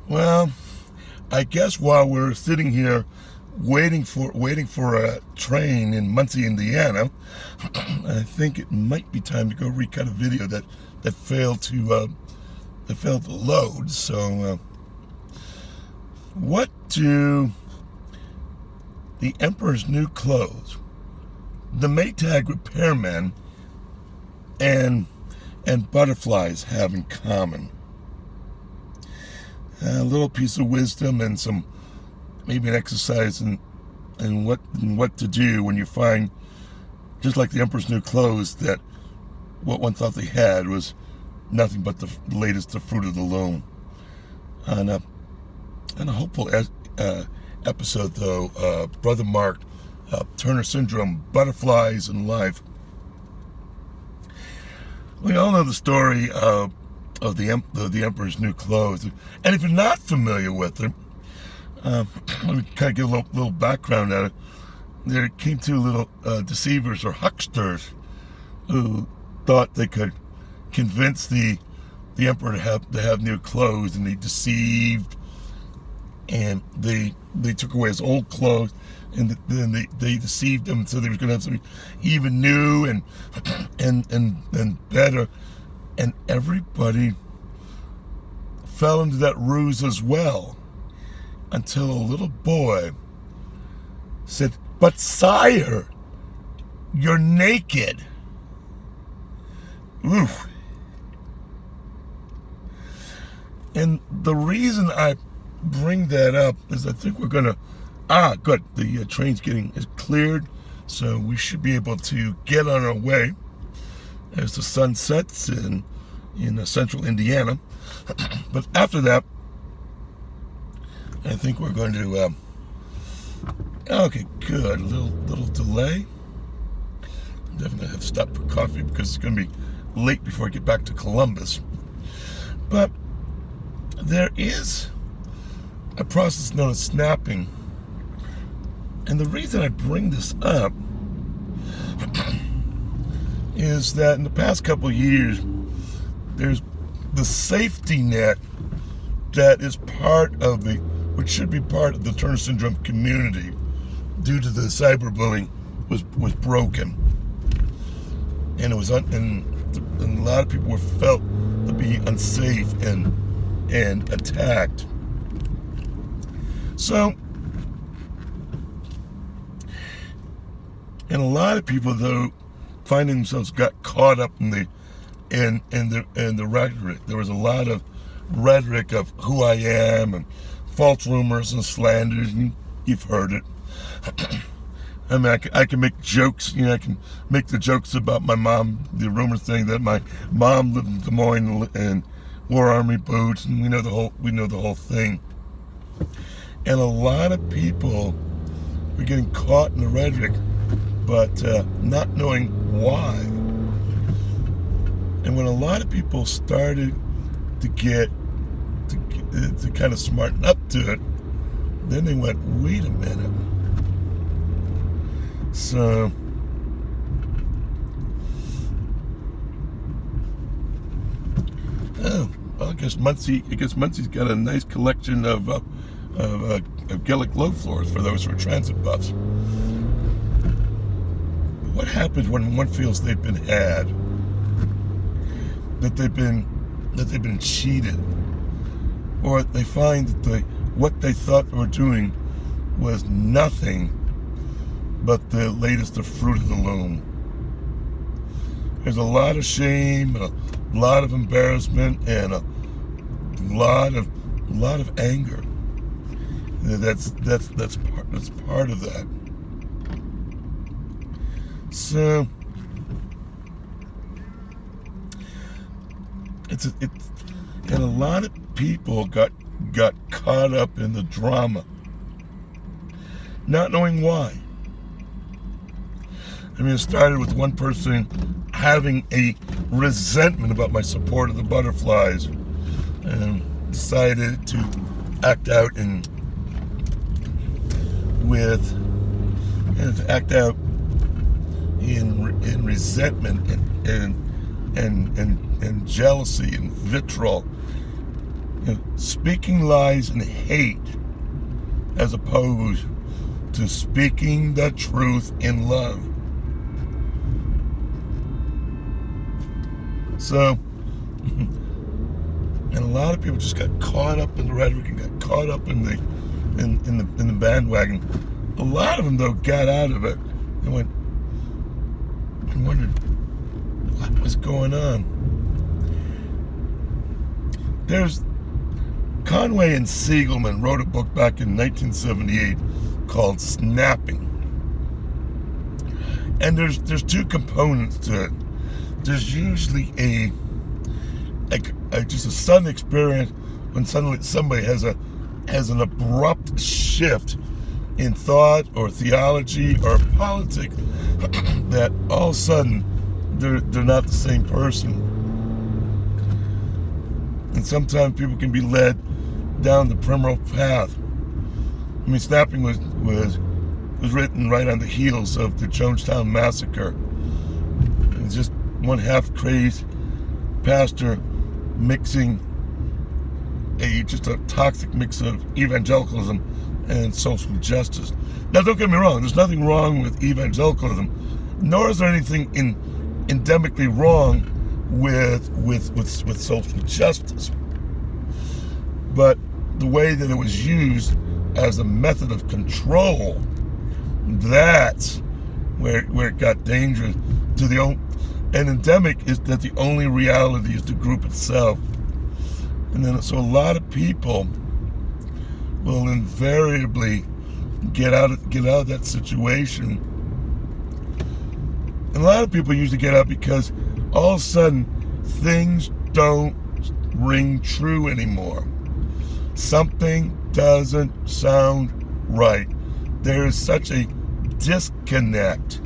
Well, I guess while we're sitting here waiting for a train in Muncie, Indiana, I think it might be time to go recut a video that failed to load. So, what do the Emperor's New Clothes, the Maytag repairmen, and butterflies have in common? A little piece of wisdom and some, maybe an exercise in what to do when you find, just like the Emperor's New Clothes, that what one thought they had was nothing but the latest the fruit of the loom. On a hopeful episode, though, Brother Mark, Turner Syndrome, Butterflies in Life. We all know the story of the Emperor's New Clothes, and if you're not familiar with it, let me kind of give a little background at it. There came two little deceivers or hucksters who thought they could convince the Emperor to have new clothes, and they deceived, and they took away his old clothes, and then they deceived him so they was going to have something even new and better, and everybody fell into that ruse as well, until a little boy said, "But sire, you're naked." Oof. And the reason I bring that up is I think we're gonna, good, the train's is cleared, so we should be able to get on our way as the sun sets in central Indiana. But after that, I think we're going to, okay, good, a little delay. I'm definitely have to stop for coffee because it's going to be late before I get back to Columbus. But there is a process known as snapping. And the reason I bring this up is that in the past couple of years, there's the safety net that is which should be part of the Turner Syndrome community due to the cyberbullying was broken. And it was and a lot of people were felt to be unsafe and attacked. So, and a lot of people, though, finding themselves got caught up in the rhetoric. There was a lot of rhetoric of who I am and false rumors and slanders. You've heard it. I mean, I can make jokes. I can make the jokes about my mom. The rumor thing that my mom lived in Des Moines and wore army boots, and we know the whole thing. And a lot of people were getting caught in the rhetoric, but not knowing why. And when a lot of people started to kind of smarten up to it, then they went, wait a minute. So, well, I guess Muncie's got a nice collection of Gaelic low floors for those who are transit buffs. But what happens when one feels they've been had? That they've been cheated, or they find that what they thought they were doing was nothing but the latest of fruit of the loom. There's a lot of shame, and a lot of embarrassment, and a lot of anger. That's part of that. So and a lot of people got caught up in the drama, not knowing why. I mean, it started with one person having a resentment about my support of the butterflies, and decided to act out in resentment and jealousy and vitriol. speaking lies and hate as opposed to speaking the truth in love. So, and a lot of people just got caught up in the rhetoric and got caught up in the bandwagon. A lot of them, though, got out of it and went and wondered what was going on. There's Conway and Siegelman wrote a book back in 1978 called Snapping. And there's two components to it. There's usually a just a sudden experience when suddenly somebody has an abrupt shift in thought or theology or politics that all of a sudden they're not the same person. And sometimes people can be led down the primrose path. I mean, Snapping was written right on the heels of the Jonestown Massacre. It's just one half-crazed pastor mixing just a toxic mix of evangelicalism and social justice. Now, don't get me wrong. There's nothing wrong with evangelicalism, nor is there anything endemically wrong with social justice. But the way that it was used as a method of control, that's where it got dangerous. And endemic is that the only reality is the group itself. And then so a lot of people will invariably get out of that situation. And a lot of people usually get out because all of a sudden things don't ring true anymore. Something doesn't sound right. There is such a disconnect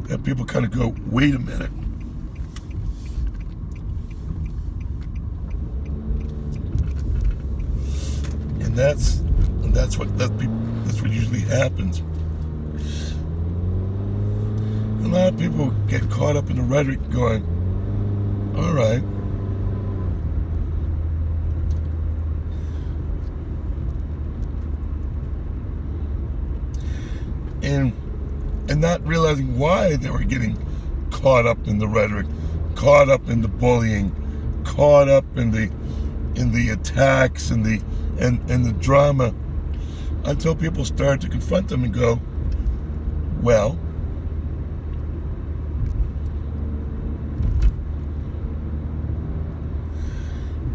that people kind of go, wait a minute. And that's what usually happens. A lot of people get caught up in the rhetoric going, all right. And not realizing why they were getting caught up in the rhetoric, caught up in the bullying, caught up in the attacks and the drama, until people start to confront them and go, well,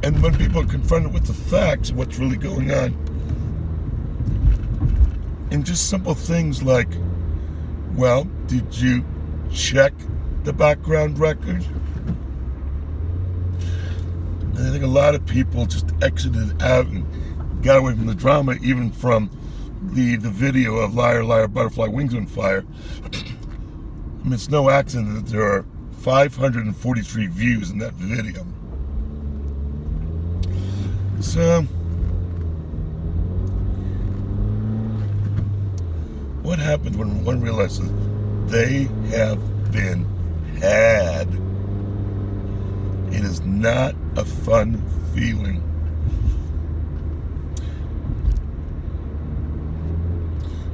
and when people are confronted with the facts of what's really going on, and just simple things like, well, did you check the background record? And I think a lot of people just exited out and got away from the drama, even from the video of Liar, Liar, Butterfly, Wings on Fire. I mean, it's no accident that there are 543 views in that video. So, what happens when one realizes they have been had? It is not a fun feeling.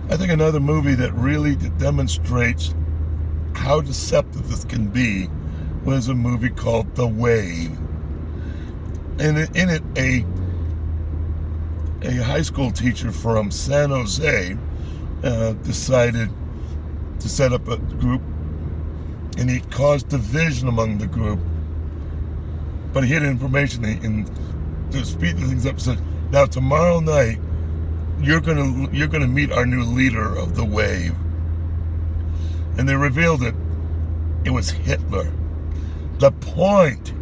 I think another movie that really demonstrates how deceptive this can be was a movie called The Wave. And in it, a high school teacher from San Jose decided to set up a group, and he caused division among the group. But he hid information, and to speed things up, said, "Now tomorrow night, you're gonna meet our new leader of the Wave." And they revealed it. It was Hitler. The point: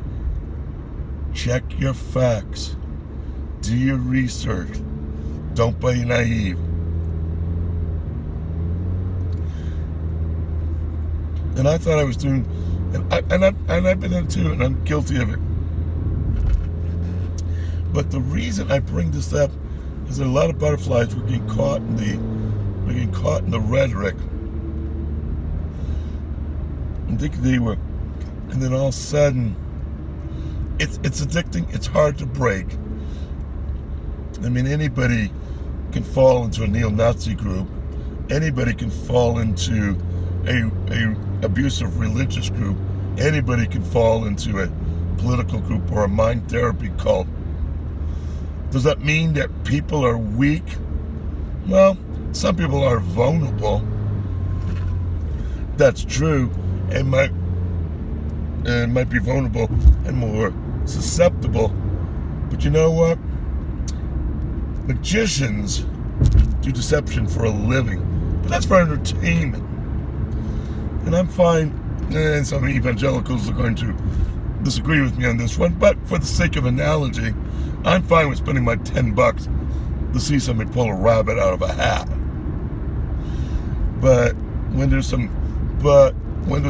check your facts, do your research, don't be naive. And I thought I was doing, and I've been there too, and I'm guilty of it. But the reason I bring this up is that a lot of butterflies were getting caught in the rhetoric, and think they were, and then all of a sudden, it's addicting. It's hard to break. I mean, anybody can fall into a neo-Nazi group. Anybody can fall into a abusive religious group. Anybody can fall into a political group or a mind therapy cult. Does that mean that people are weak? Well, some people are vulnerable. That's true. It might be vulnerable and more susceptible. But you know what? Magicians do deception for a living. But that's for entertainment. And I'm fine, and some evangelicals are going to disagree with me on this one, but for the sake of analogy, I'm fine with spending my $10 to see somebody pull a rabbit out of a hat. But when there's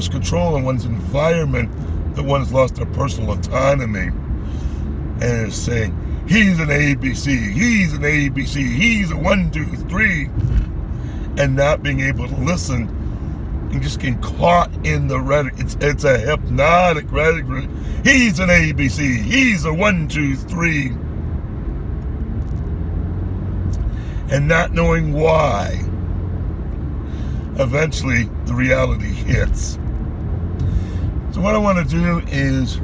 control in one's environment, that one has lost their personal autonomy and is saying, he's an ABC, he's an ABC, he's a 1, 2, 3, and not being able to listen and just getting caught in the rhetoric. It's a hypnotic rhetoric. He's an ABC, he's a 1, 2, 3, and not knowing why. Eventually, the reality hits. So what I want to do is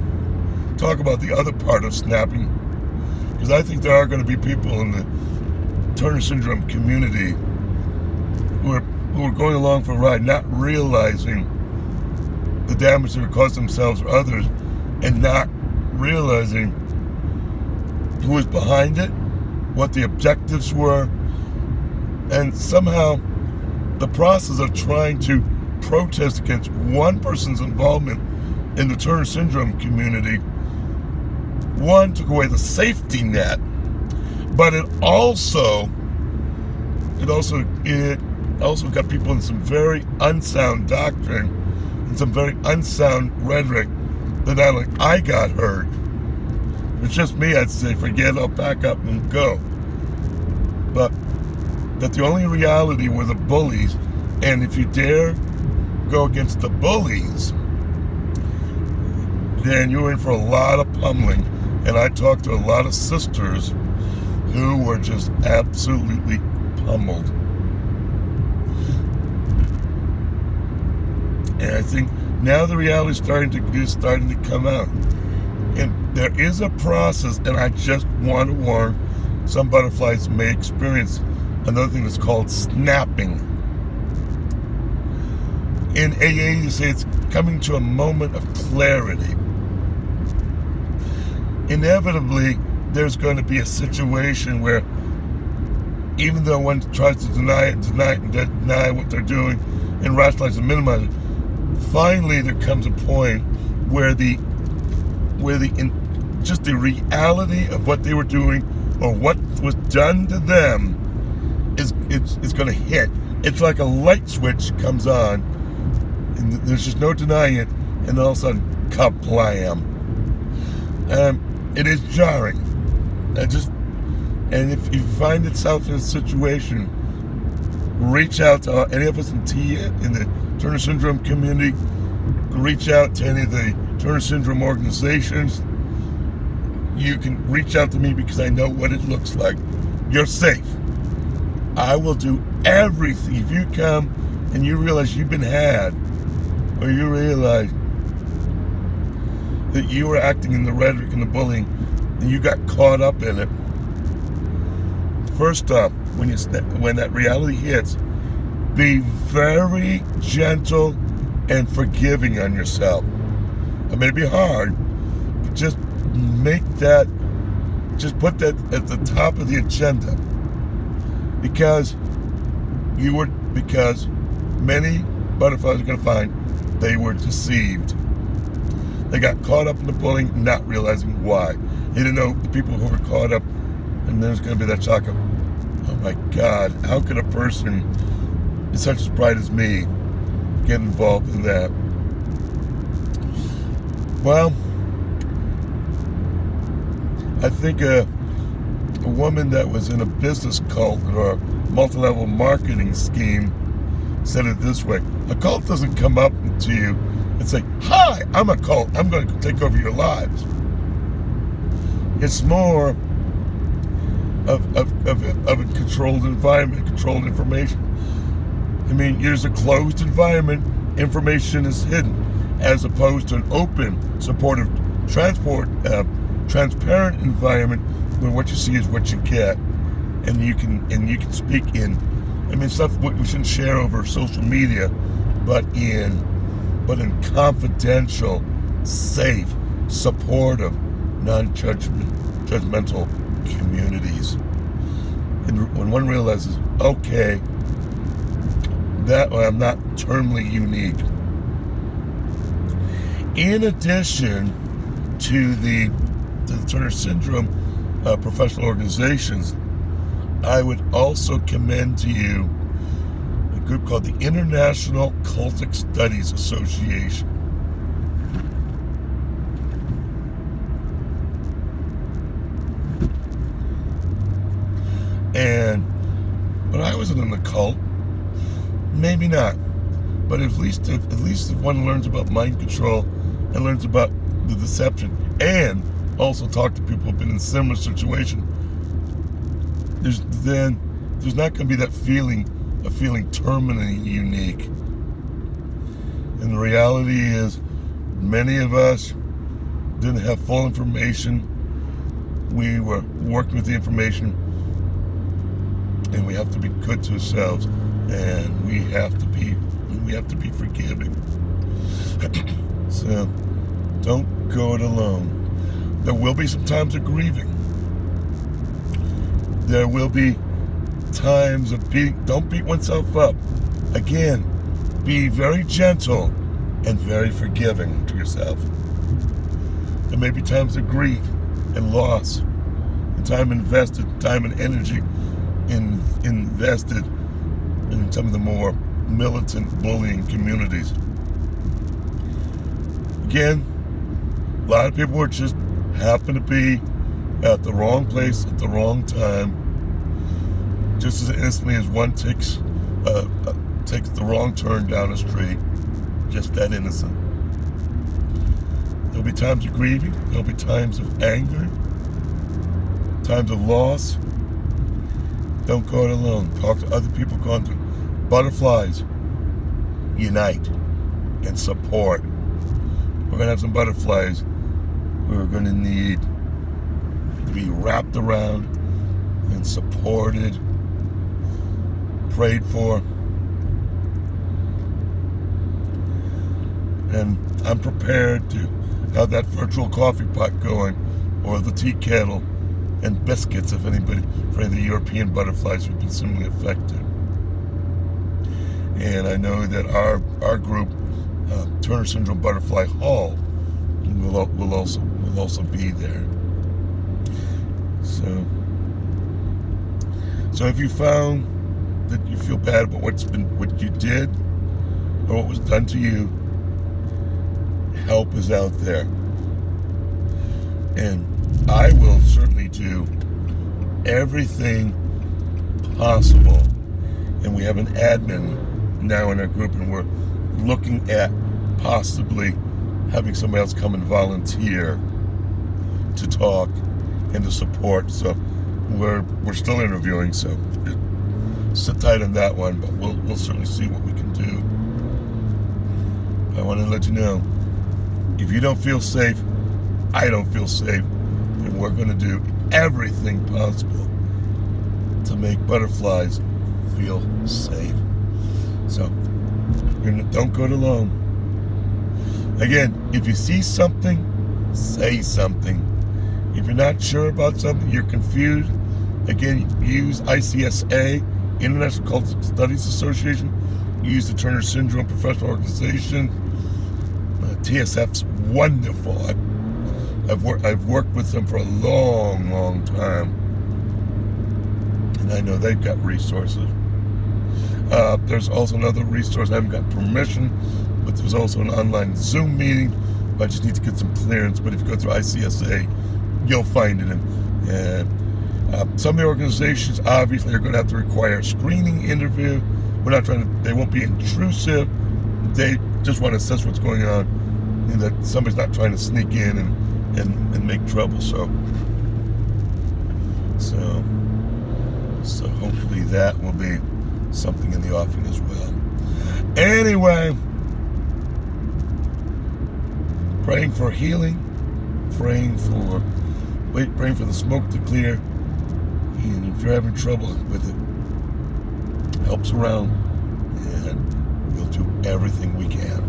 talk about the other part of snapping, because I think there are going to be people in the Turner Syndrome community who are going along for a ride, not realizing the damage they would cause themselves or others, and not realizing who was behind it, what the objectives were, and somehow the process of trying to protest against one person's involvement in the Turner Syndrome community, one, took away the safety net, but it also got people in some very unsound doctrine and some very unsound rhetoric that not like I got hurt. If it's just me, I'd say, forget it, I'll pack up and go. But that the only reality were the bullies, and if you dare go against the bullies, then you're in for a lot of pummeling. And I talked to a lot of sisters who were just absolutely pummeled. And I think now the reality is starting to come out. And there is a process, and I just want to warn, some butterflies may experience another thing that's called snapping. In AA, you say it's coming to a moment of clarity. Inevitably, there's going to be a situation where, even though one tries to deny what they're doing and rationalize and minimize it, finally there comes a point where the reality of what they were doing or what was done to them is going to hit. It's like a light switch comes on, and there's just no denying it, and then all of a sudden, kablam. It is jarring. And if you find yourself in a situation, reach out to any of us in the Turner Syndrome community, reach out to any of the Turner Syndrome organizations. You can reach out to me because I know what it looks like. You're safe. I will do everything. If you come and you realize you've been had, or you realize that you were acting in the rhetoric and the bullying, and you got caught up in it, first up, when that reality hits, be very gentle and forgiving on yourself. It may be hard, but just put that at the top of the agenda, because many butterflies are going to find they were deceived. They got caught up in the bullying, not realizing why. They didn't know the people who were caught up, and there's going to be that shock of, oh my God, how could a person such as bright as me get involved in that? Well, I think a woman that was in a business cult or a multi-level marketing scheme said it this way: a cult doesn't come up to you and say, hi, I'm a cult, I'm going to take over your lives. It's more of a controlled environment, controlled information. I mean, there's a closed environment, information is hidden, as opposed to an open, supportive, transparent environment where what you see is what you get, and you can speak in. I mean, stuff we shouldn't share over social media, but in confidential, safe, supportive, non-judgmental communities. And when one realizes, okay, that I'm not terminally unique. In addition to the Turner Syndrome professional organizations, I would also commend to you a group called the International Cultic Studies Association. And when I was in an occult, maybe not, but at least if one learns about mind control and learns about the deception, and also talk to people who've been in a similar situation, there's not going to be that feeling terminally unique. And the reality is, many of us didn't have full information. We were working with the information, and we have to be good to ourselves, and we have to be forgiving. So don't go it alone. There will be some times of grieving. There will be times of don't beat oneself up. Again, be very gentle and very forgiving to yourself. There may be times of grief and loss, and time invested, time and energy invested in some of the more militant bullying communities. Again, a lot of people just happen to be at the wrong place at the wrong time, just as instantly as one takes the wrong turn down a street. Just that innocent. There'll be times of grieving, there'll be times of anger, times of loss. Don't go it alone. Talk to other people going through. Butterflies, unite and support. We're going to have some butterflies who are going to need to be wrapped around and supported, prayed for. And I'm prepared to have that virtual coffee pot going, or the tea kettle, and biscuits if any of the European butterflies have been similarly affected. And I know that our group, Turner Syndrome Butterfly Hall, will also be there. So if you found that you feel bad about what you did or what was done to you, help is out there. And I will certainly do everything possible. And we have an admin now in our group, and we're looking at possibly having somebody else come and volunteer to talk and to support. So we're still interviewing, so sit tight on that one, but we'll certainly see what we can do. I want to let you know, if you don't feel safe, I don't feel safe, and we're going to do everything possible to make butterflies feel safe. So don't go it alone. Again, if you see something, say something. If you're not sure about something, you're confused, again, use ICSA, International Cultic Studies Association. Use the Turner Syndrome Professional Organization. TSF's wonderful. I've worked with them for a long time, and I know they've got resources. There's also another resource. I haven't got permission, but there's also an online Zoom meeting. I just need to get some clearance. But if you go through ICSA, you'll find it. And some of the organizations obviously are going to have to require a screening interview. We're not they won't be intrusive. They just want to assess what's going on, and that somebody's not trying to sneak in and make trouble. So So hopefully that will be something in the offing as well. Anyway, praying for healing, praying for the smoke to clear, and if you're having trouble with it, help's around, and we'll do everything we can.